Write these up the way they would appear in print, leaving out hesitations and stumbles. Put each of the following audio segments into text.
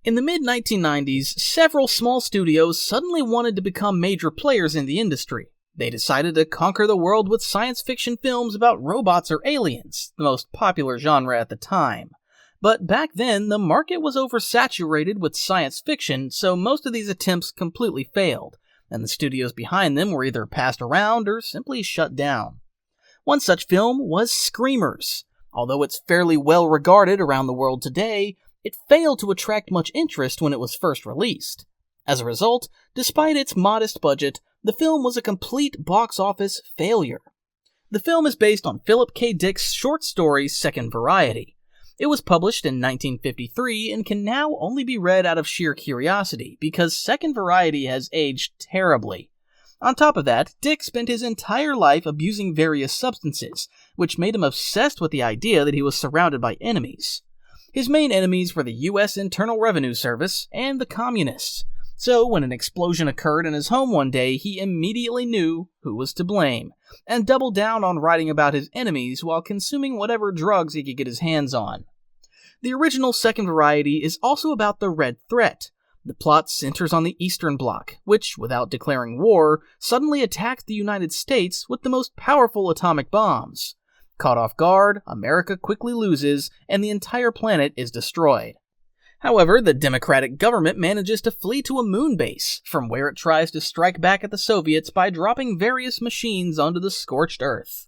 In the mid-1990s, several small studios suddenly wanted to become major players in the industry. They decided to conquer the world with science fiction films about robots or aliens, the most popular genre at the time. But back then, the market was oversaturated with science fiction, so most of these attempts completely failed, and the studios behind them were either passed around or simply shut down. One such film was Screamers. Although it's fairly well regarded around the world today, it failed to attract much interest when it was first released. As a result, despite its modest budget, the film was a complete box office failure. The film is based on Philip K. Dick's short story Second Variety. It was published in 1953 and can now only be read out of sheer curiosity because Second Variety has aged terribly. On top of that, Dick spent his entire life abusing various substances, which made him obsessed with the idea that he was surrounded by enemies. His main enemies were the U.S. Internal Revenue Service and the Communists. So when an explosion occurred in his home one day, he immediately knew who was to blame, and doubled down on writing about his enemies while consuming whatever drugs he could get his hands on. The original Second Variety is also about the Red Threat. The plot centers on the Eastern Bloc, which, without declaring war, suddenly attacked the United States with the most powerful atomic bombs. Caught off guard, America quickly loses, and the entire planet is destroyed. However, the Democratic government manages to flee to a moon base, from where it tries to strike back at the Soviets by dropping various machines onto the scorched Earth.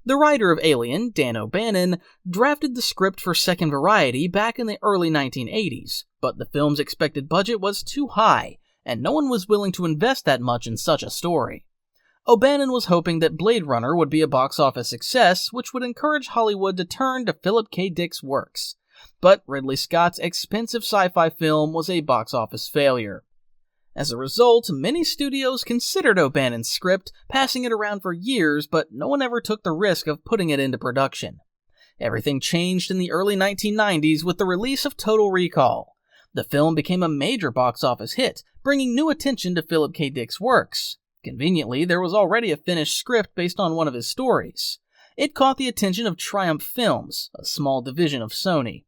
The writer of Alien, Dan O'Bannon, drafted the script for Second Variety back in the early 1980s, but the film's expected budget was too high, and no one was willing to invest that much in such a story. O'Bannon was hoping that Blade Runner would be a box office success, which would encourage Hollywood to turn to Philip K. Dick's works. But Ridley Scott's expensive sci-fi film was a box office failure. As a result, many studios considered O'Bannon's script, passing it around for years, but no one ever took the risk of putting it into production. Everything changed in the early 1990s with the release of Total Recall. The film became a major box office hit, bringing new attention to Philip K. Dick's works. Conveniently, there was already a finished script based on one of his stories. It caught the attention of Triumph Films, a small division of Sony.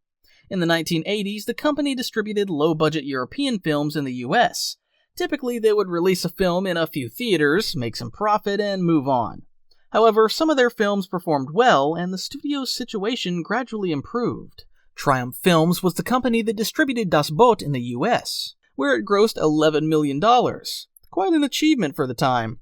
In the 1980s, the company distributed low-budget European films in the US. Typically, they would release a film in a few theaters, make some profit, and move on. However, some of their films performed well, and the studio's situation gradually improved. Triumph Films was the company that distributed Das Boot in the US, where it grossed $11 million. Quite an achievement for the time.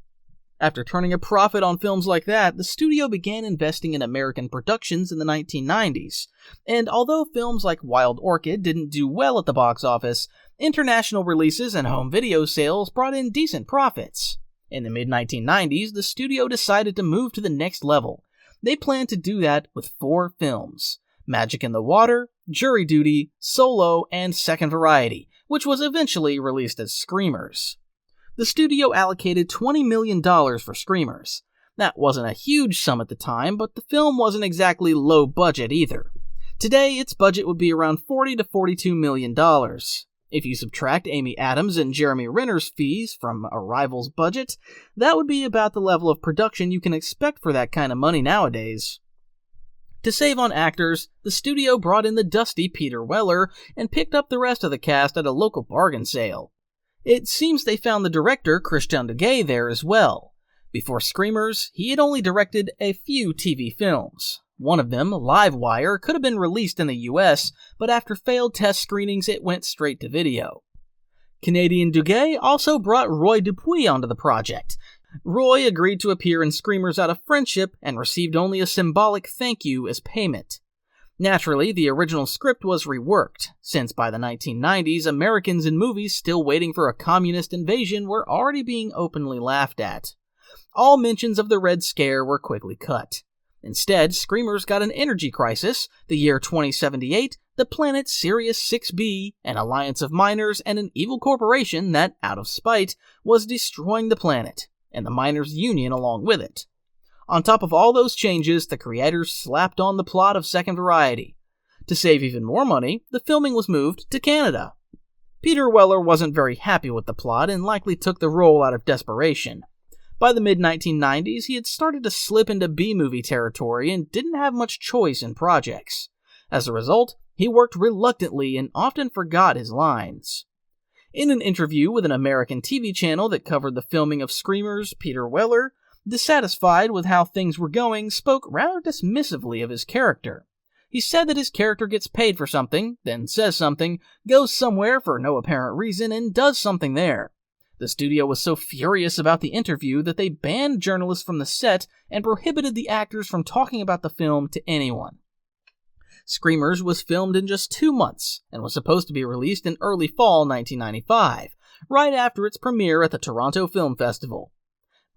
After turning a profit on films like that, the studio began investing in American productions in the 1990s, and although films like Wild Orchid didn't do well at the box office, international releases and home video sales brought in decent profits. In the mid-1990s, the studio decided to move to the next level. They planned to do that with 4 films: Magic in the Water, Jury Duty, Solo, and Second Variety, which was eventually released as Screamers. The studio allocated $20 million for Screamers. That wasn't a huge sum at the time, but the film wasn't exactly low budget either. Today, its budget would be around $40 to $42 million. If you subtract Amy Adams and Jeremy Renner's fees from Arrival's budget, that would be about the level of production you can expect for that kind of money nowadays. To save on actors, the studio brought in the dusty Peter Weller and picked up the rest of the cast at a local bargain sale. It seems they found the director, Christian Duguay, there as well. Before Screamers, he had only directed a few TV films. One of them, Livewire, could have been released in the US, but after failed test screenings, it went straight to video. Canadian Duguay also brought Roy Dupuis onto the project. Roy agreed to appear in Screamers out of friendship and received only a symbolic thank you as payment. Naturally, the original script was reworked, since by the 1990s, Americans in movies still waiting for a communist invasion were already being openly laughed at. All mentions of the Red Scare were quickly cut. Instead, Screamers got an energy crisis, the year 2078, the planet Sirius 6b, an alliance of miners, and an evil corporation that, out of spite, was destroying the planet, and the miners' union along with it. On top of all those changes, the creators slapped on the plot of Second Variety. To save even more money, the filming was moved to Canada. Peter Weller wasn't very happy with the plot and likely took the role out of desperation. By the mid-1990s, he had started to slip into B-movie territory and didn't have much choice in projects. As a result, He worked reluctantly and often forgot his lines. In an interview with an American TV channel that covered the filming of Screamers, Peter Weller, dissatisfied with how things were going, spoke rather dismissively of his character. He said that his character gets paid for something, then says something, goes somewhere for no apparent reason, and does something there. The studio was so furious about the interview that they banned journalists from the set and prohibited the actors from talking about the film to anyone. Screamers was filmed in just 2 months and was supposed to be released in early fall 1995, right after its premiere at the Toronto Film Festival.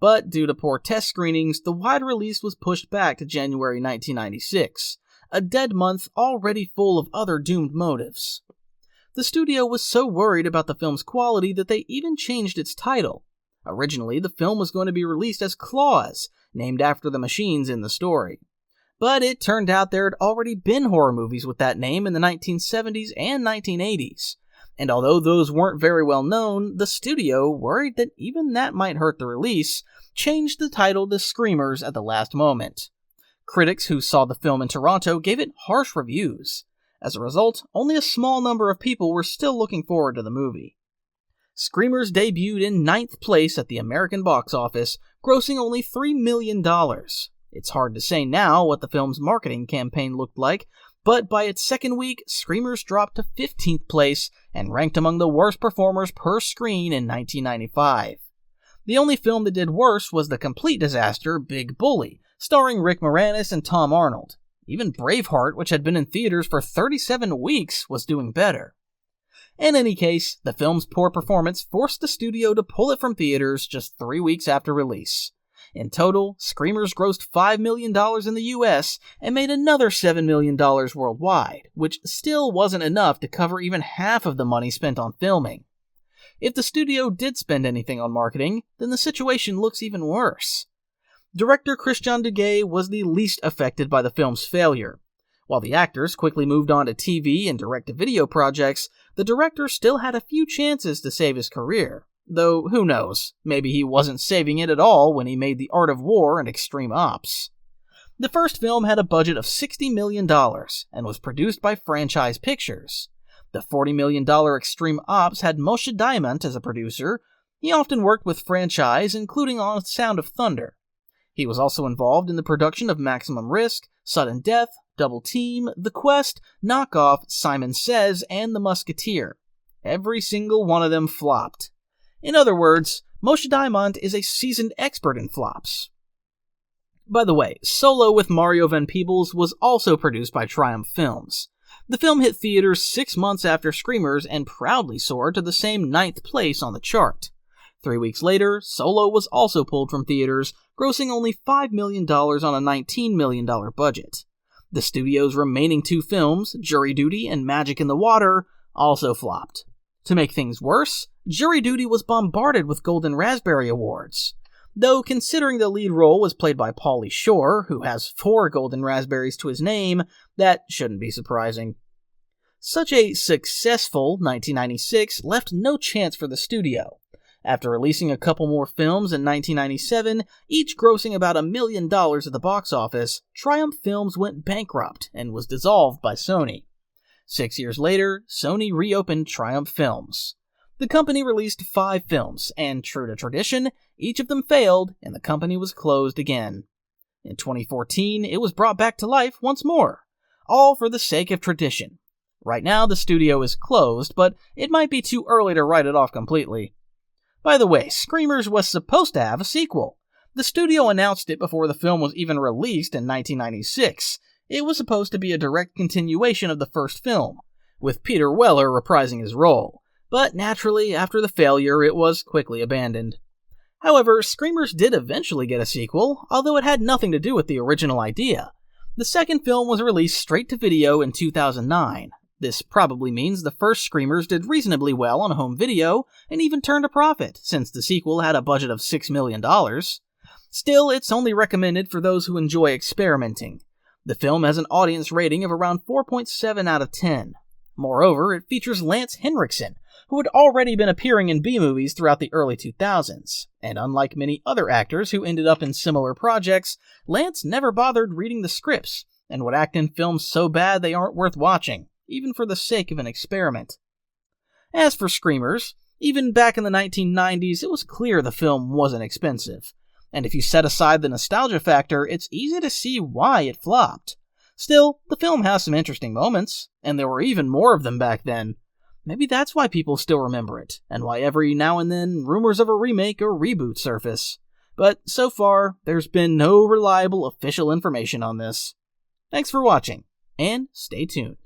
But due to poor test screenings, the wide release was pushed back to January 1996, a dead month already full of other doomed motives. The studio was so worried about the film's quality that they even changed its title. Originally, the film was going to be released as Claws, named after the machines in the story. But it turned out there had already been horror movies with that name in the 1970s and 1980s, and although those weren't very well known, the studio, worried that even that might hurt the release, changed the title to Screamers at the last moment. Critics who saw the film in Toronto gave it harsh reviews. As a result, only a small number of people were still looking forward to the movie. Screamers debuted in 9th place at the American box office, grossing only $3 million. It's hard to say now what the film's marketing campaign looked like, but by its second week, Screamers dropped to 15th place and ranked among the worst performers per screen in 1995. The only film that did worse was the complete disaster Big Bully, starring Rick Moranis and Tom Arnold. Even Braveheart, which had been in theaters for 37 weeks, was doing better. In any case, the film's poor performance forced the studio to pull it from theaters just 3 weeks after release. In total, Screamers grossed $5 million in the US and made another $7 million worldwide, which still wasn't enough to cover even half of the money spent on filming. If the studio did spend anything on marketing, then the situation looks even worse. Director Christian Duguay was the least affected by the film's failure. While the actors quickly moved on to TV and direct-to-video projects, the director still had a few chances to save his career. Though, who knows, maybe he wasn't saving it at all when he made The Art of War and Extreme Ops. The first film had a budget of $60 million and was produced by Franchise Pictures. The $40 million Extreme Ops had Moshe Diamant as a producer. He often worked with Franchise, including on Sound of Thunder. He was also involved in the production of Maximum Risk, Sudden Death, Double Team, The Quest, Knockoff, Simon Says, and The Musketeer. Every single one of them flopped. In other words, Moshe Diamant is a seasoned expert in flops. By the way, Solo with Mario Van Peebles was also produced by Triumph Films. The film hit theaters 6 months after Screamers and proudly soared to the same 9th place on the chart. 3 weeks later, Solo was also pulled from theaters, grossing only $5 million on a $19 million budget. The studio's remaining 2 films, Jury Duty and Magic in the Water, also flopped. To make things worse, Jury Duty was bombarded with Golden Raspberry Awards. Though considering the lead role was played by Pauly Shore, who has 4 Golden Raspberries to his name, that shouldn't be surprising. Such a successful 1996 left no chance for the studio. After releasing a couple more films in 1997, each grossing about $1 million at the box office, Triumph Films went bankrupt and was dissolved by Sony. 6 years later, Sony reopened Triumph Films. The company released 5 films, and true to tradition, each of them failed, and the company was closed again. In 2014, it was brought back to life once more, all for the sake of tradition. Right now, the studio is closed, but it might be too early to write it off completely. By the way, Screamers was supposed to have a sequel. The studio announced it before the film was even released in 1996. It was supposed to be a direct continuation of the first film, with Peter Weller reprising his role. But naturally, after the failure, it was quickly abandoned. However, Screamers did eventually get a sequel, although it had nothing to do with the original idea. The second film was released straight to video in 2009. This probably means the first Screamers did reasonably well on home video, and even turned a profit, since the sequel had a budget of $6 million. Still, it's only recommended for those who enjoy experimenting. The film has an audience rating of around 4.7 out of 10. Moreover, it features Lance Henriksen, who had already been appearing in B-movies throughout the early 2000s, and unlike many other actors who ended up in similar projects, Lance never bothered reading the scripts, and would act in films so bad they aren't worth watching. even for the sake of an experiment. As for Screamers, even back in the 1990s, it was clear the film wasn't expensive, and if you set aside the nostalgia factor, it's easy to see why it flopped. Still, the film has some interesting moments, and there were even more of them back then. Maybe that's why people still remember it, and why every now and then rumors of a remake or reboot surface. But so far, there's been no reliable official information on this. Thanks for watching, and stay tuned.